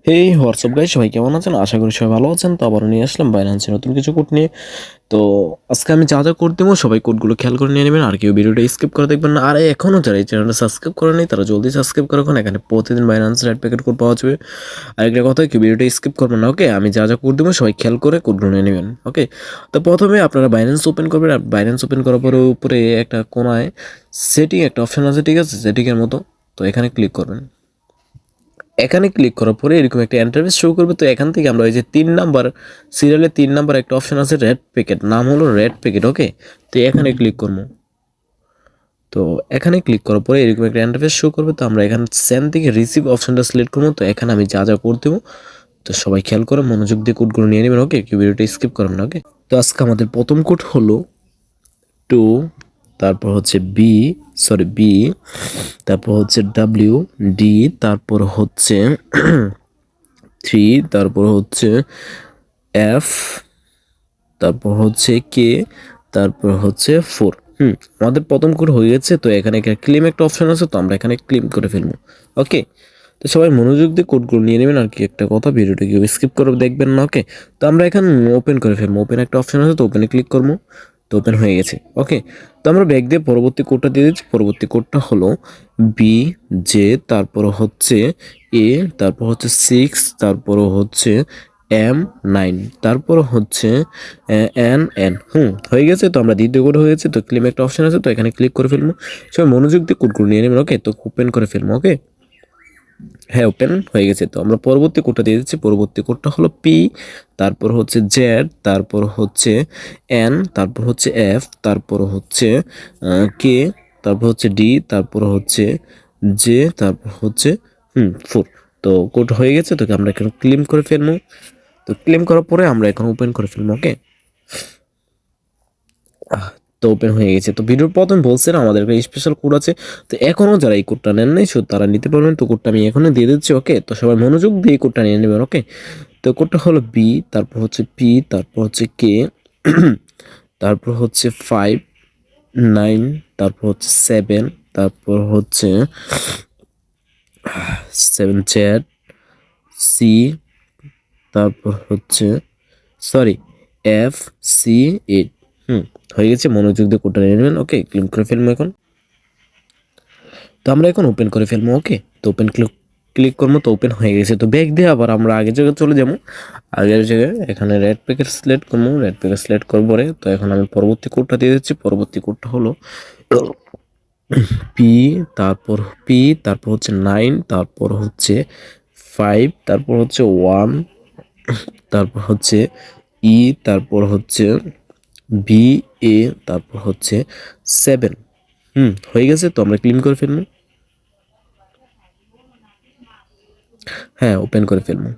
হেই WhatsApp guys, সবাই কেমন আছেন? আশা করি সবাই ভালো আছেন। তো আবারও নিয়ে আসলাম বাইন্যান্সের নতুন কিছু কোড নিয়ে। তো আজকে আমি যা যা কোড দেবো সবাই কোডগুলো খেয়াল করে নিয়ে নেবেন, আর কেউ ভিডিওটা স্কিপ করে দেখবেন না। আর এখনও যারা এই চ্যানেলটা সাবস্ক্রাইব করে নেই তারা জলদি সাবস্ক্রাইব করে রাখুন। এখানে প্রতিদিন বাইন্যান্সের রেড প্যাকেট কোড পাওয়া যাবে। আর একটা কথা, কেউ ভিডিওটা স্কিপ করবেন না, ওকে? আমি যা যা কোড দেবো সবাই খেয়াল করে কোডগুলো নিয়ে নেবেন, ওকে? তো প্রথমে আপনারা বাইন্যান্স ওপেন করবেন, আর বাইন্যান্স ওপেন করার পরে উপরে একটা কোনায় সেটিং একটা অপশন আছে, ঠিক আছে? সেটিংয়ের মতো। তো এখানে ক্লিক করবেন। এখানে ক্লিক করার পরে এরকম একটা ইন্টারফেস শো করবে। তো এখান থেকে আমরা ওই যে 3 নাম্বার সিরিয়ালে 3 নাম্বার একটা অপশন আছে, রেড প্যাকেট, নাম হলো রেড প্যাকেট, ওকে? তো এখানে ক্লিক করবো। তো এখানে ক্লিক করার পরে এরকম একটা ইন্টারফেস শো করবে। তো আমরা এখানে সেন্ড থেকে রিসিভ অপশনটা সিলেক্ট করবো। তো এখানে আমি যা যা কোড দেবো তো সবাই খেয়াল করে মনোযোগ দিয়ে কোডগুলো নিয়ে নেবেন, ওকে? কেউ ভিডিওটা স্কিপ করবেন না, ওকে? তো আজকে আমাদের প্রথম কোড হলো 2, তারপর হচ্ছে বি, তারপর হচ্ছে ডি, তারপর হচ্ছে 3, তারপর হচ্ছে এফ, তারপর হচ্ছে কে, তারপর হচ্ছে 4। আমাদের প্রথম কোড হয়ে গেছে। তো এখানে ক্লেম একটা অপশন আছে, তো আমরা এখানে ক্লেম করে ফেলবো, ওকে? তো সবাই মনোযোগ দিয়ে কোডগুলো নিয়ে নেবেন। আর কি একটা কথা, ভিডিওটা কেউ স্কিপ করে দেখবেন না, ওকে? তো আমরা এখানে ওপেন করে ফেলবো। ওপেন একটা অপশন আছে, তো ওপেনে ক্লিক করবো। তো ওপেন হয়ে গেছে, ওকে? তো আমরা ব্যাক দিয়ে পরবর্তী কোডটা দিয়ে দিচ্ছি। পরবর্তী কোডটা হলো জে, তারপর হচ্ছে এ, তারপর হচ্ছে 6, তারপর হচ্ছে M9, তারপর হচ্ছে এন হয়ে গেছে। তো আমরা দ্বিতীয় কোড হয়ে গেছে। তো ক্লেম একটা অপশন আছে, তো এখানে ক্লিক করে ফেলবো। সবাই মনোযোগ দিয়ে কোডগুলো নিয়ে নেবেন, ওকে? তো ওপেন করে ফেলবো, ওকে? হ্যাঁ, ওপেন হয়ে গেছে। তো আমরা পরবর্তী কোডটা দিয়ে দিচ্ছি। পরবর্তী কোডটা হলো পি, তারপর হচ্ছে জেড, তারপর হচ্ছে এন, তারপর হচ্ছে এফ, তারপর হচ্ছে কে, তারপর হচ্ছে ডি, তারপর হচ্ছে জে, তারপর হচ্ছে 4। তো কোড হয়ে গেছে। তো আমরা এখন ক্লেম করে ফেলবো। তো ক্লেম করার পরে আমরা এখন ওপেন করে ফেলবো, ওকে? তো ওপেন হয়ে গেছে। তো ভিডিওর প্রথমে বলছে না আমাদের একটা স্পেশাল কোড আছে। তো এখনও যারা এই কোডটা নেন নাই তারা নিতে পারবেন। তো কোডটা আমি এখনই দিয়ে দিচ্ছি, ওকে? তো সবাই মনোযোগ দিয়ে এই কোডটা নিয়ে নেবেন, ওকে? তো কোডটা হলো বি, তারপর হচ্ছে পি, তারপর হচ্ছে কে, তারপর হচ্ছে 5, 9, তারপর হচ্ছে 7, তারপর হচ্ছে 7 সি, তারপর হচ্ছে সরি F, C, 8। হয়ে গেছে। মনোযোগ দিয়ে কোডটা নিয়ে নেবেন, ওকে? ক্লিক করে ফেলবো এখন। তো আমরা এখন ওপেন করে ফেলবো, ওকে? তো ওপেন ক্লিক করবো। তো ওপেন হয়ে গেছে। তো ব্যাক দিয়ে আবার আমরা আগের জায়গায় চলে যাবো। আগের জায়গায় এখানে রেড প্যাকেট সিলেক্ট করবো। রেড প্যাকেট সিলেক্ট করবো পরে তো এখন আমি পরবর্তী কোডটা দিয়ে দিচ্ছি। পরবর্তী কোডটা হলো পি, তারপর তারপর হচ্ছে 9, তারপর হচ্ছে 5, তারপর হচ্ছে 1, তারপর হচ্ছে ই, তারপর হচ্ছে বি, এ, তারপর হচ্ছে 7। হয়ে গেছে। তো আমরা ক্লিন করে ফেলবো। হ্যাঁ, ওপেন করে ফেলবো।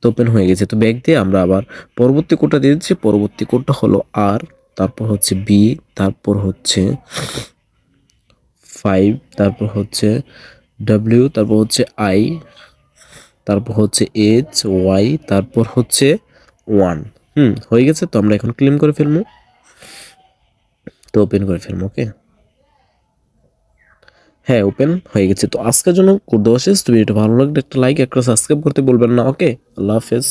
তো ওপেন হয়ে গেছে। তো ব্যাক দিয়ে আমরা আবার পরবর্তী কোডটা দিয়ে দিচ্ছি। পরবর্তী কোডটা হলো আর, তারপর হচ্ছে বি, তারপর হচ্ছে 5, তারপর হচ্ছে ডাব্লিউ, তারপর হচ্ছে আই, তারপর হচ্ছে এইচ, ওয়াই, তারপর হচ্ছে 1। হয়ে গেছে। তো আমরা এখন ক্লেম করে ফেলবো। তো ওপেন করে ফেলবো, ওকে? হ্যাঁ, ওপেন হয়ে গেছে। তো আজকের জন্য কোড দেওয়া শেষ। তো ভিডিওটা ভালো লাগলে একটা লাইক, একটা সাবস্ক্রাইব করতে বলবেন না, ওকে? আল্লাহ হাফেজ।